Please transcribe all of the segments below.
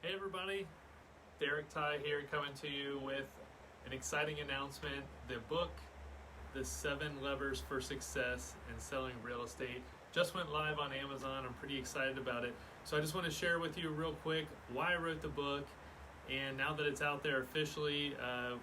Hey everybody, Derek Ty here coming to you with an exciting announcement. The book, The 7 Levers for Success in Selling Real Estate, just went live on Amazon. I'm pretty excited about it. So I just want to share with you real quick why I wrote the book. And now that it's out there officially,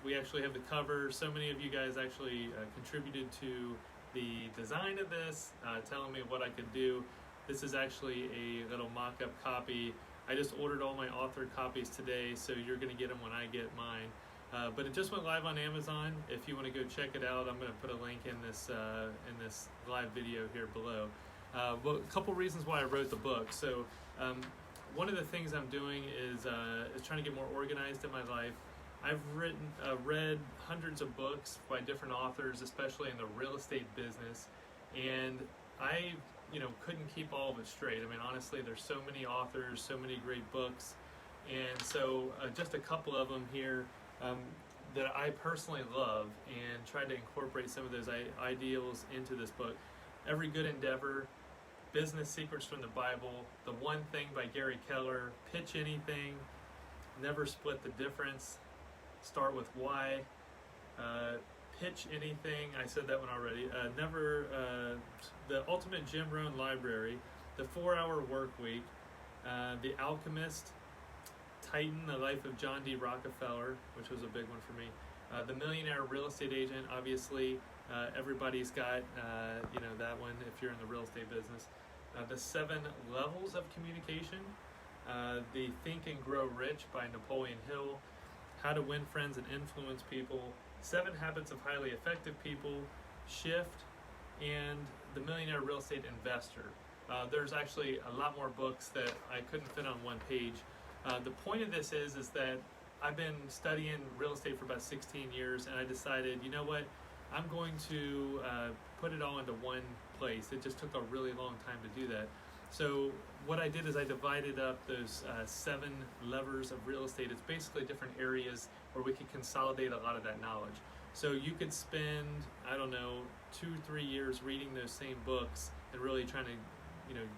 we actually have the cover. So many of you guys actually contributed to the design of this, telling me what I could do. This is actually a little mock-up copy. I just ordered all my authored copies today, so you're going to get them when I get mine. But it just went live on Amazon. If you want to go check it out, I'm going to put a link in this live video here below. Well, a couple reasons why I wrote the book. So one of the things I'm doing is trying to get more organized in my life. I've read hundreds of books by different authors, especially in the real estate business, and I couldn't keep all of it straight. I mean, honestly, there's so many authors, so many great books, and so just a couple of them here that I personally love, and tried to incorporate some of those ideals into this book. Every Good Endeavor, Business Secrets from the Bible, The One Thing by Gary Keller, Pitch Anything, Never Split the Difference, Start with Why, Pitch Anything, I said that one already, The Ultimate Jim Rohn Library, The 4-Hour Work Week, The Alchemist, Titan, The Life of John D. Rockefeller, which was a big one for me, The Millionaire Real Estate Agent, obviously, everybody's got, that one if you're in the real estate business, The 7 Levels of Communication, the Think and Grow Rich by Napoleon Hill, How to Win Friends and Influence People, 7 Habits of Highly Effective People, Shift, and The Millionaire Real Estate Investor. There's actually a lot more books that I couldn't fit on one page. The point of this is that I've been studying real estate for about 16 years, and I decided, you know what, I'm going to put it all into one place. It just took a really long time to do that. So what I did is I divided up those 7 levers of real estate. It's basically different areas where we could consolidate a lot of that knowledge. So you could spend, 2-3 years reading those same books and really trying to,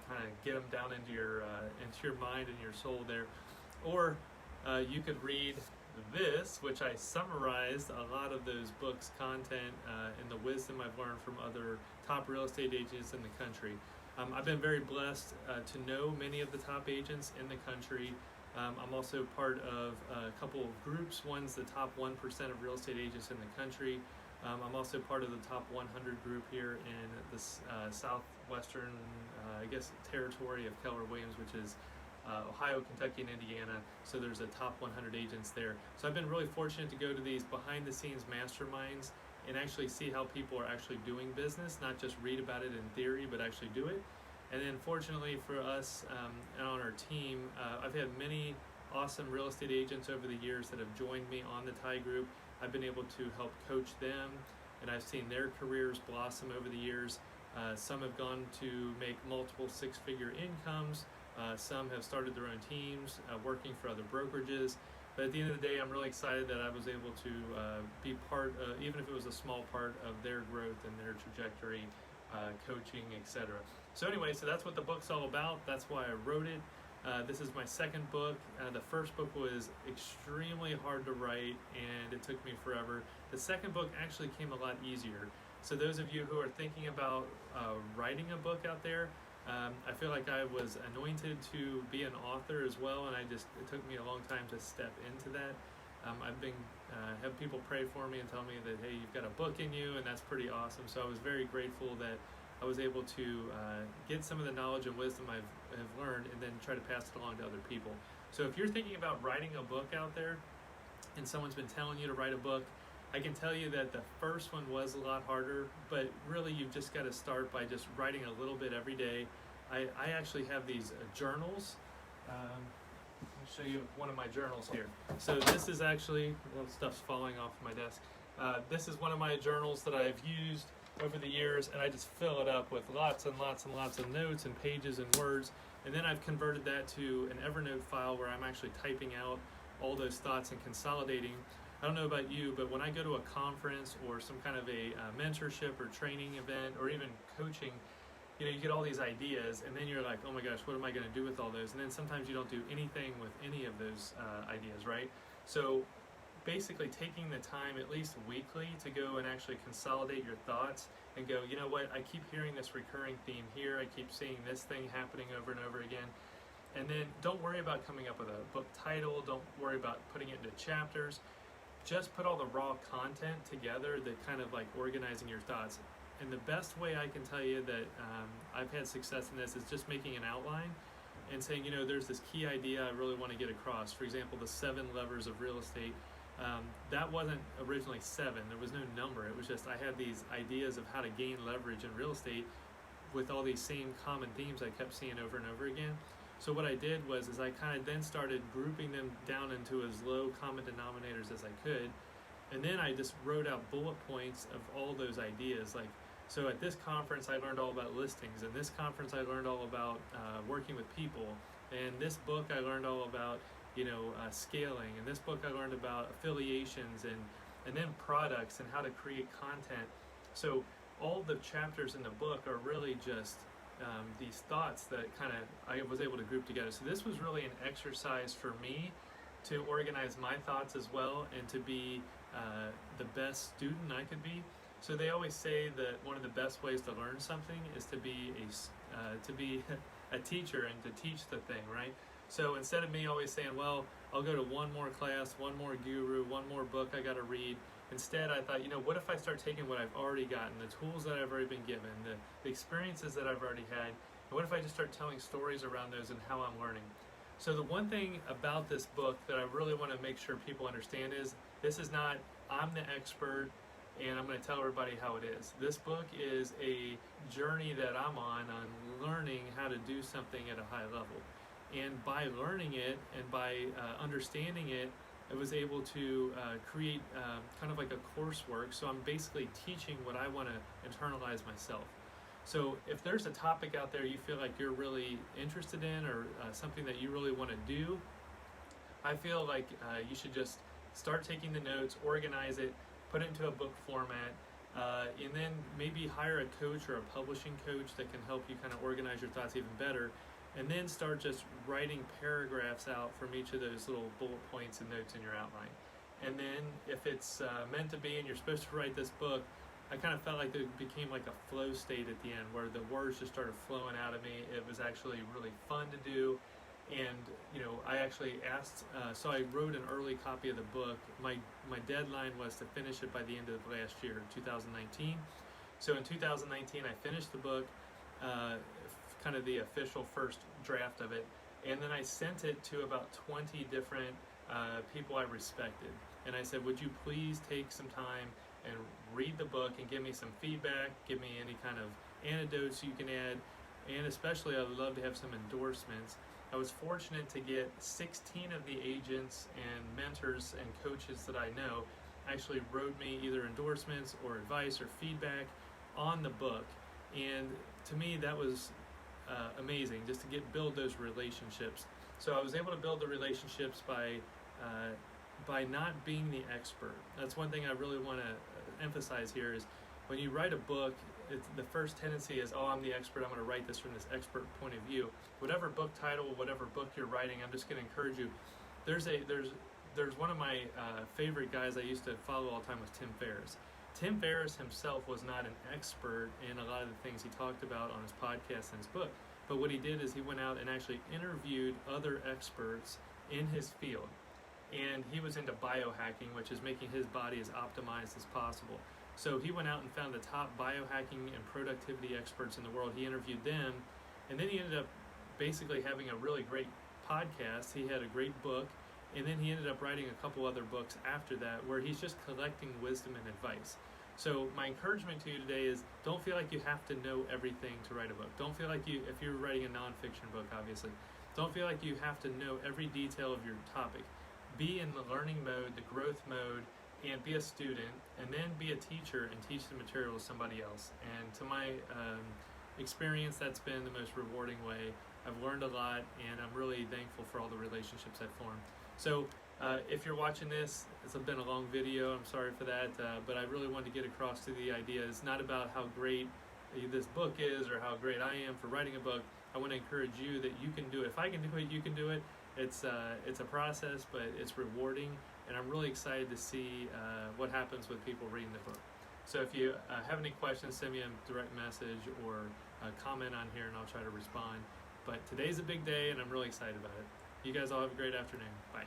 kind of get them down into your mind and your soul there. Or you could read this, which I summarized a lot of those books' content and the wisdom I've learned from other top real estate agents in the country. I've been very blessed to know many of the top agents in the country. I'm also part of a couple of groups. One's the top 1% of real estate agents in the country. I'm also part of the top 100 group here in the southwestern, territory of Keller Williams, which is Ohio, Kentucky, and Indiana. So there's a top 100 agents there. So I've been really fortunate to go to these behind-the-scenes masterminds and actually see how people are actually doing business, not just read about it in theory, but actually do it. And then fortunately for us and on our team, I've had many awesome real estate agents over the years that have joined me on the Ty Group. I've been able to help coach them, and I've seen their careers blossom over the years. Some have gone to make multiple 6-figure incomes. Some have started their own teams, working for other brokerages. But at the end of the day, I'm really excited that I was able to be part, even if it was a small part of their growth and their trajectory, coaching, etc. So anyway, so that's what the book's all about. That's why I wrote it. This is my second book. The first book was extremely hard to write, and it took me forever. The second book actually came a lot easier. So those of you who are thinking about writing a book out there, I feel like I was anointed to be an author as well, and it took me a long time to step into that. I've been have people pray for me and tell me that, hey, you've got a book in you, and that's pretty awesome. So I was very grateful that I was able to get some of the knowledge and wisdom I've learned, and then try to pass it along to other people. So if you're thinking about writing a book out there, and someone's been telling you to write a book, I can tell you that the first one was a lot harder, but really you've just got to start by just writing a little bit every day. I actually have these journals. Let me show you one of my journals here. So this is actually, stuff's falling off my desk. This is one of my journals that I've used over the years, and I just fill it up with lots and lots and lots of notes and pages and words. And then I've converted that to an Evernote file where I'm actually typing out all those thoughts and consolidating. I don't know about you, but when I go to a conference or some kind of a mentorship or training event or even coaching, you get all these ideas, and then you're like, oh my gosh, what am I going to do with all those? And then sometimes you don't do anything with any of those ideas, right? So basically taking the time at least weekly to go and actually consolidate your thoughts and go, you know what, I keep hearing this recurring theme here, I keep seeing this thing happening over and over again. And then don't worry about coming up with a book title, don't worry about putting it into chapters, just put all the raw content together that kind of like organizing your thoughts. And the best way I can tell you that I've had success in this is just making an outline and saying, there's this key idea I really want to get across. For example, the 7 levers of real estate. That wasn't originally 7. There was no number. It was just I had these ideas of how to gain leverage in real estate with all these same common themes I kept seeing over and over again. So what I did was I kind of then started grouping them down into as low common denominators as I could. And then I just wrote out bullet points of all those ideas. So at this conference, I learned all about listings. In this conference, I learned all about working with people. In this book, I learned all about scaling. In this book, I learned about affiliations and then products and how to create content. So all the chapters in the book are really just these thoughts that I was able to group together. So this was really an exercise for me to organize my thoughts as well and to be the best student I could be. So they always say that one of the best ways to learn something is to be a teacher and to teach the thing, right? So instead of me always saying, well, I'll go to one more class, one more guru, one more book I got to read, instead I thought, what if I start taking what I've already gotten, the tools that I've already been given, the experiences that I've already had, and what if I just start telling stories around those and how I'm learning? So the one thing about this book that I really want to make sure people understand is this is not, I'm the expert, and I'm going to tell everybody how it is. This book is a journey that I'm on learning how to do something at a high level. And by learning it and by understanding it, I was able to create kind of like a coursework. So I'm basically teaching what I want to internalize myself. So if there's a topic out there you feel like you're really interested in or something that you really want to do, I feel like you should just start taking the notes, organize it, put it into a book format, and then maybe hire a coach or a publishing coach that can help you kind of organize your thoughts even better, and then start just writing paragraphs out from each of those little bullet points and notes in your outline. And then if it's meant to be and you're supposed to write this book, I kind of felt like it became like a flow state at the end where the words just started flowing out of me. It was actually really fun to do. And I actually asked, so I wrote an early copy of the book. My deadline was to finish it by the end of last year, 2019. So in 2019, I finished the book, kind of the official first draft of it, and then I sent it to about 20 different people I respected. And I said, would you please take some time and read the book and give me some feedback, give me any kind of anecdotes you can add, and especially I would love to have some endorsements. I was fortunate to get 16 of the agents and mentors and coaches that I know actually wrote me either endorsements or advice or feedback on the book. And to me, that was amazing, just to build those relationships. So I was able to build the relationships by not being the expert. That's one thing I really want to emphasize here is when you write a book, the first tendency is, oh, I'm the expert, I'm going to write this from this expert point of view. Whatever book title, whatever book you're writing, I'm just going to encourage you. There's one of my favorite guys I used to follow all the time was Tim Ferriss. Tim Ferriss himself was not an expert in a lot of the things he talked about on his podcast and his book. But what he did is he went out and actually interviewed other experts in his field. And he was into biohacking, which is making his body as optimized as possible. So he went out and found the top biohacking and productivity experts in the world. He interviewed them, and then he ended up basically having a really great podcast. He had a great book, and then he ended up writing a couple other books after that where he's just collecting wisdom and advice. So my encouragement to you today is don't feel like you have to know everything to write a book. Don't feel like if you're writing a nonfiction book, obviously, don't feel like you have to know every detail of your topic. Be in the learning mode, the growth mode, and be a student, and then be a teacher and teach the material to somebody else. And to my experience, that's been the most rewarding way. I've learned a lot, and I'm really thankful for all the relationships I've formed. So if you're watching this, it's been a long video, I'm sorry for that, but I really wanted to get across to the idea. It's not about how great this book is or how great I am for writing a book. I want to encourage you that you can do it. If I can do it, you can do it. It's a process, but it's rewarding, and I'm really excited to see what happens with people reading the book. So if you have any questions, send me a direct message or a comment on here, and I'll try to respond. But today's a big day, and I'm really excited about it. You guys all have a great afternoon. Bye.